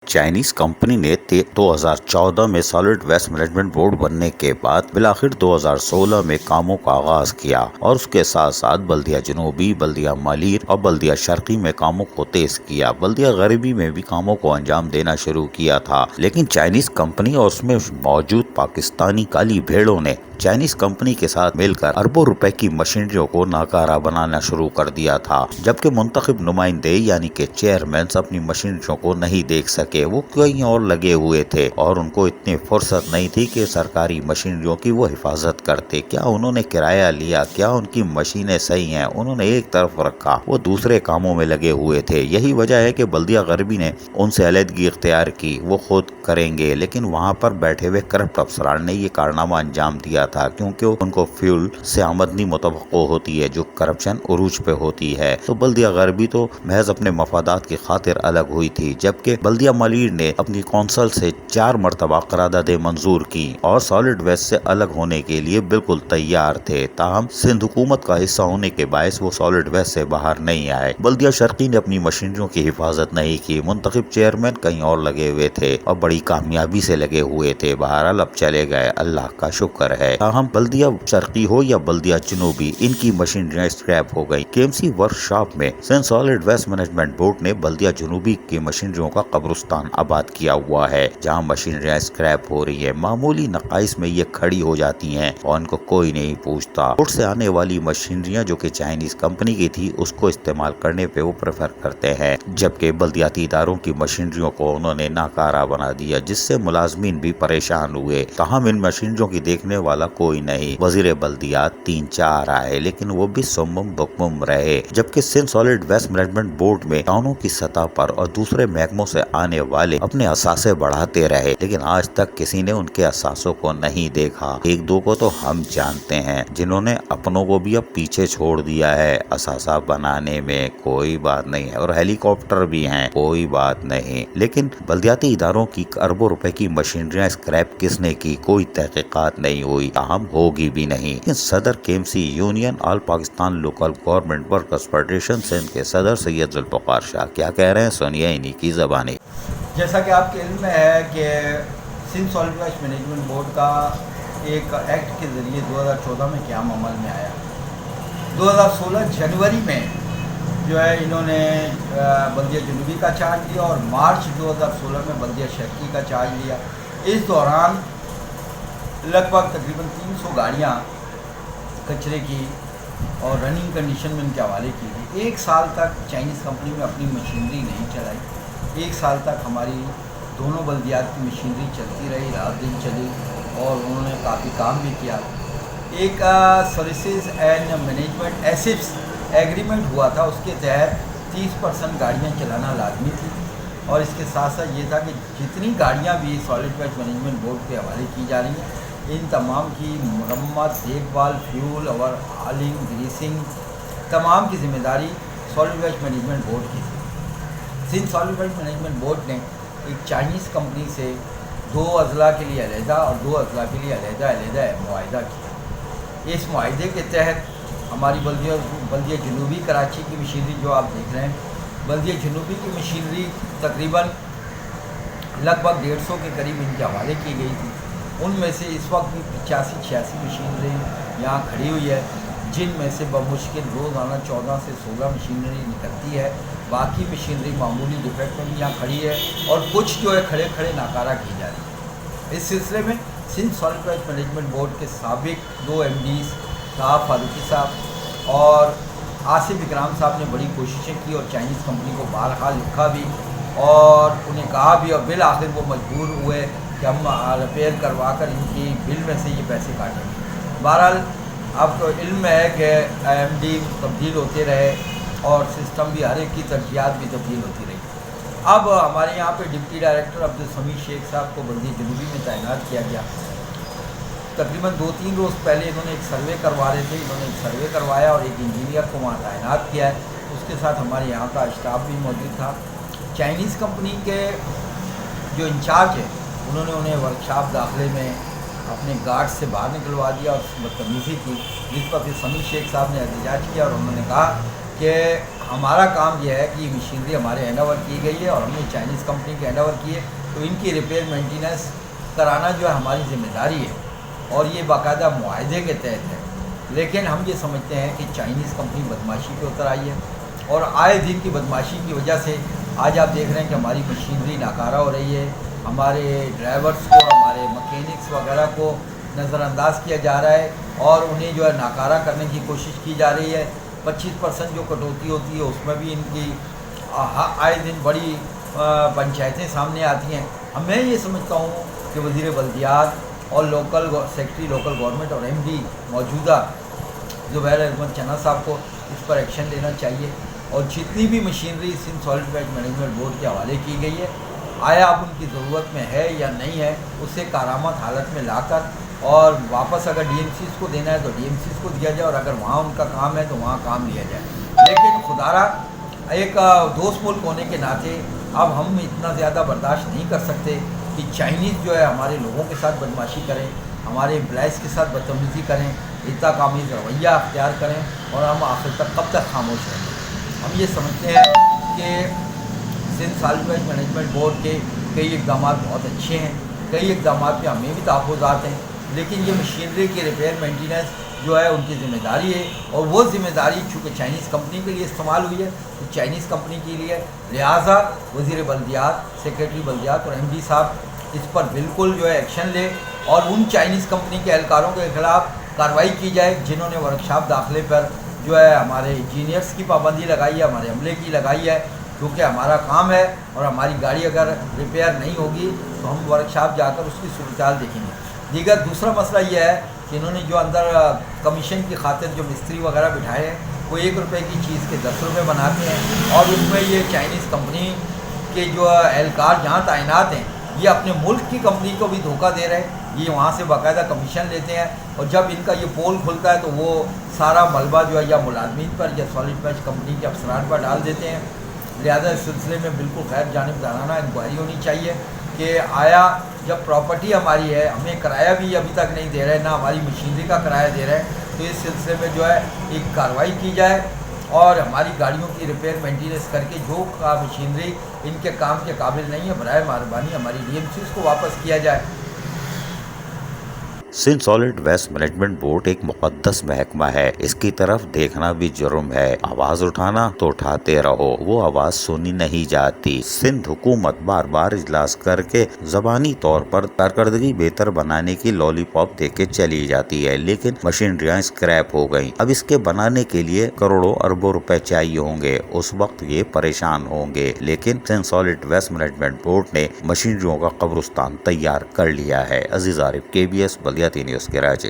Chinese company ने 2014 में solid Waste Management board बनने के बाद बिलाखिर 2016 में कामों का आगाज किया और उसके साथ साथ बल्दिया जनूबी, बल्दिया मालीर और बल्दिया शर्की में कामों को तेज किया। बल्दिया गरीबी में भी कामों को अंजाम देना शुरू किया था, लेकिन चाइनीज कंपनी और उसमें मौजूद पाकिस्तानी काली भेड़ों ने चाइनीज कंपनी के साथ मिलकर अरबों रुपए की मशीनरियों को नाकारा बनाना शुरू कर दिया था। जबकि मुंतखब नुमाइंदे यानी कि चेयरमैन अपनी मशीनरियों को नहीं देख सके, वो कहीं और लगे हुए थे और उनको इतनी फुर्सत नहीं थी कि सरकारी मशीनरियों की वो हिफाजत करते। क्या उन्होंने किराया लिया? क्या उनकी मशीनें सही हैं? उन्होंने एक तरफ रखा, वो दूसरे कामों में लगे हुए थे। यही वजह है कि बल्दिया गरबी ने उनसे अलहदगी इख्तियार की, वो खुद करेंगे, लेकिन वहाँ पर बैठे हुए करप्ट अफसरान ने ये कारनामा अंजाम दिया था, क्योंकि उनको फ्यूल से आमदनी मुतवक्को होती है जो करप्शन उरूज पे होती है। तो बल्दिया गरबी तो महज अपने मफादात की खातिर अलग हुई थी, जबकि बल्दिया मालीर ने अपनी कौंसल से 4 मरतबा करारदादें मंजूर की और सॉलिड वेस्ट से अलग होने के लिए बिल्कुल तैयार थे। ताहम सिंध हुकूमत का हिस्सा होने के बायस वो सॉलिड वेस्ट से बाहर नहीं आए। बल्दिया शर्की ने अपनी मशीनरियों की हिफाजत नहीं की। मुंतखब चेयरमैन कहीं और लगे हुए थे और बड़ी कामयाबी से लगे हुए थे। बहरहाल अब चले गए, अल्लाह का शुक्र है। ताहम बल्दिया शर्की हो या बल्दिया जनूबी, इनकी मशीनरियां स्क्रैप हो गई। केएमसी वर्कशॉप में Sindh Solid Waste Management Board ने बल्दिया जनूबी की मशीनरियों का कब्रिस्तान आबाद किया हुआ है, जहां मशीनरियां स्क्रैप हो रही है। मामूली नकाइस में ये खड़ी हो जाती हैं और इनको कोई नहीं पूछता। बोर्ड से आने वाली मशीनरियां जो कि चाइनीज कंपनी की थी, उसको इस्तेमाल करने पे वो प्रेफर करते हैं, जबकि बल्दियाती इदारों की मशीनरियों को उन्होंने नाकारा बना दिया, जिससे मुलाजमीन भी परेशान हुए। ताहम इन मशीनरियों की देखने वाला कोई नहीं। वजीर बल्दियात 3-4 आए, लेकिन वो भी सुम्मुम बुकमुम रहे। जबकि Sindh Solid Waste Management Board में टाउनों की सतह पर और दूसरे महकमों से आने वाले अपने असासे बढ़ाते रहे, लेकिन आज तक किसी ने उनके असासों को नहीं देखा। एक दो को तो हम जानते हैं जिन्होंने अपनों को भी अब पीछे छोड़ दिया है असासा बनाने में, कोई बात नहीं है, और हेलीकॉप्टर भी हैं, कोई बात नहीं। लेकिन बल्दियाती इदारों की अरबों रुपए की मशीनरियां स्क्रैप किसने की, कोई तहकीकात नहीं हुई, ताहम होगी भी नहीं। लेकिन सदर KMC Union All Pakistan Local Government Workers Federation Sindh के सदर सैयद जुल्फकार शाह क्या कह रहे हैं, सुनिए इन्हीं की ज़बानी। जैसा कि आपके इल्म में है कि Sindh Solid Waste Management Board का एक एक्ट के ज़रिए 2014 में क़याम अमल में आया। 2016 जनवरी में जो है इन्होंने बल्दिया जनूबी का चार्ज लिया और मार्च 2016 में बल्दिया शर्की का चार्ज लिया। इस दौरान लगभग तकरीबन 300 गाड़ियाँ कचरे की और रनिंग कंडीशन में इनके हवाले की गई। 1 साल तक चाइनीज़ कंपनी में अपनी मशीनरी नहीं चलाई। 1 साल तक हमारी दोनों बल्दियात की मशीनरी चलती रही, रात दिन चली और उन्होंने काफ़ी काम भी किया। एक services and management assets agreement हुआ था, उसके तहत 30% गाड़ियाँ चलाना लाजमी थी और इसके साथ साथ ये था कि जितनी गाड़ियाँ भी सॉलिड वेस्ट मैनेजमेंट बोर्ड के हवाले की जा रही हैं, इन तमाम की मरम्मत, देखभाल, फ्यूल और ऑयलिंग, ग्रीसिंग, तमाम की जिम्मेदारी सॉलिड वेस्ट मैनेजमेंट बोर्ड की थी। Sindh Solid Waste Management Board ने एक चाइनीज़ कंपनी से 2 अजला के लिए अलहदा और 2 अजला के लिए अलहदा मुआहिदा किया। इस मुआहिदे के तहत हमारी बल्दिया जनूबी कराची की मशीनरी जो आप देख रहे हैं, बल्दिया जनूबी की मशीनरी तकरीबन लगभग 150 के करीब इनके हवाले की गई थी। उनमें से इस वक्त भी 85-86 मशीनरी यहाँ खड़ी हुई है, जिनमें से बमुश्किल रोज़ाना 14 से 16 मशीनरी निकलती है। बाकी मशीनरी मामूली डिफेक्ट में भी यहाँ खड़ी है और कुछ जो है खड़े खड़े नाकारा की जा रही है। इस सिलसिले में Sindh Solid Waste Management Board के साबिक 2 MDs साहब फारूकी साहब और आसिफ इकराम साहब ने बड़ी कोशिशें की और चाइनीज़ कंपनी को बारहा लिखा भी और उन्हें कहा भी, और बिल आखिर वो मजबूर हुए कि हम रिपेयर करवा कर इनकी बिल में से ये पैसे काटेंगे। बहरहाल आपको इल्म है कि MD तब्दील होते रहे और सिस्टम भी, हर एक की तरजीहात भी तब्दील होती रही। अब हमारे यहाँ पे डिप्टी डायरेक्टर अब्दुल समीद शेख साहब को बल्दिया जनूबी में तैनात किया गया। तकरीबन 2-3 रोज़ पहले इन्होंने एक सर्वे करवा रहे थे, इन्होंने एक सर्वे करवाया और एक इंजीनियर को वहाँ तैनात किया है। उसके साथ हमारे यहाँ का स्टाफ भी मौजूद था। चाइनीज़ कंपनी के जो इंचार्ज है, उन्होंने उन्हें वर्कशॉप दाखिले में अपने गार्ड से बाहर निकलवा दिया और बदतमीज़ी की, जिस पर फिर समीर शेख साहब ने एहतजाज किया और उन्होंने कहा कि हमारा काम यह है कि मशीनरी हमारे हैंड ओवर की गई है और हमने चाइनीज़ कंपनी के हैंड ओवर की है, तो इनकी रिपेयर मेंटेनेंस कराना जो है हमारी ज़िम्मेदारी है और ये बाकायदा मुआहदे के तहत है। लेकिन हम ये समझते हैं कि चाइनीज़ कंपनी बदमाशी पे उतर आई है और आए दिन की बदमाशी की वजह से आज आप देख रहे हैं कि हमारी मशीनरी नाकारा हो रही है, हमारे ड्राइवर्स को, हमारे मकैनिक्स वगैरह को नज़रअंदाज किया जा रहा है और उन्हें जो है नाकारा करने की कोशिश की जा रही है। 25% जो कटौती होती है उसमें भी इनकी आए दिन बड़ी पंचायतें सामने आती हैं। अब मैं ये समझता हूँ कि वज़ीर बल्दियात और लोकल सेक्रेटरी लोकल गवर्नमेंट और MD मौजूदा ज़ुबैर अहमद चन्ना साहब को इस पर एक्शन लेना चाहिए और जितनी भी machinery Sindh Solid Waste Management Board के हवाले की गई है, आया अब उनकी ज़रूरत में है या नहीं है, उसे कारामत हालत में लाकर और वापस अगर DMCs को देना है तो DMCs को दिया जाए और अगर वहाँ उनका काम है तो वहाँ काम लिया जाए। लेकिन खुदारा एक दोस्त मुल्क होने के नाते अब हम इतना ज़्यादा बर्दाश्त नहीं कर सकते कि चाइनीज़ जो है हमारे लोगों के साथ बदमाशी करें, हमारे एम्प्लॉइज़ के साथ बदतमीज़ी करें, इत्ताकामीज़ रवैया अख्तियार करें और हम आखिर तक कब तक खामोश रहेंगे। हम ये समझते हैं कि Sindh Solid Waste Management Board के कई इक़दाम बहुत अच्छे हैं, कई इक़दाम पे हमें भी तहफ़्फ़ुज़ात हैं, लेकिन ये मशीनरी की रिपेयर मेंटेनेंस जो है उनकी ज़िम्मेदारी है और वो ज़िम्मेदारी चूँकि चाइनीज़ कंपनी के लिए इस्तेमाल हुई है तो चाइनीज़ कंपनी के लिए, लिहाजा वज़ीर बल्दियात, सेक्रेटरी बल्दियात और MD साहब इस पर बिल्कुल जो है एक्शन ले और उन चाइनीज़ कंपनी के एहलकारों के ख़िलाफ़ कार्रवाई की जाए जिन्होंने वर्कशॉप दाखिले पर जो है हमारे इंजीनियर्स की पाबंदी लगाई है, हमारे अमले की लगाई है, क्योंकि हमारा काम है और हमारी गाड़ी अगर रिपेयर नहीं होगी तो हम वर्कशॉप जाकर उसकी सूरत देखेंगे। दीगर दूसरा मसला यह है कि इन्होंने जो अंदर कमीशन की खातिर जो मिस्त्री वगैरह बिठाए हैं वो 1 रुपये की चीज़ के 10 रुपये बनाते हैं और उसमें ये चाइनीज़ कंपनी के जो एहलकार जहाँ तैनात हैं ये अपने मुल्क की कंपनी को भी धोखा दे रहे हैं। ये वहाँ से बाकायदा कमीशन लेते हैं और जब इनका ये पोल खुलता है तो वो सारा मलबा जो है या मुलाजमीन पर या सॉलिड वेस्ट कंपनी के अफसरान पर डाल देते हैं। लिहाजा इस सिलसिले में बिल्कुल गैर जानिबदाराना इंक्वायरी होनी चाहिए कि आया जब प्रॉपर्टी हमारी है, हमें किराया भी अभी तक नहीं दे रहे, ना हमारी मशीनरी का किराया दे रहे हैं, तो इस सिलसिले में जो है एक कार्रवाई की जाए और हमारी गाड़ियों की रिपेयर मेंटेनेंस करके जो मशीनरी इनके काम के काबिल नहीं है बराए मेहरबानी हमारी DMCs को वापस किया जाए। Sindh Solid Waste Management Board एक मुकद्दस महकमा है, इसकी तरफ देखना भी जुर्म है। आवाज उठाना तो उठाते रहो, वो आवाज सुनी नहीं जाती। सिंध हुकूमत बार बार इजलास करके जबानी तौर पर कारकर्दगी बेहतर बनाने की लॉलीपॉप देके चली जाती है, लेकिन मशीनरियाँ स्क्रैप हो गयी। अब इसके बनाने के लिए करोड़ों अरबों रुपए चाहिए होंगे, उस वक्त ये परेशान होंगे। लेकिन Sindh Solid Waste Management Board ने मशीनरियों का कब्रिस्तान तैयार कर लिया है। अजीज आरिफ, KBS बल्दियाती न्यूज़, कराची।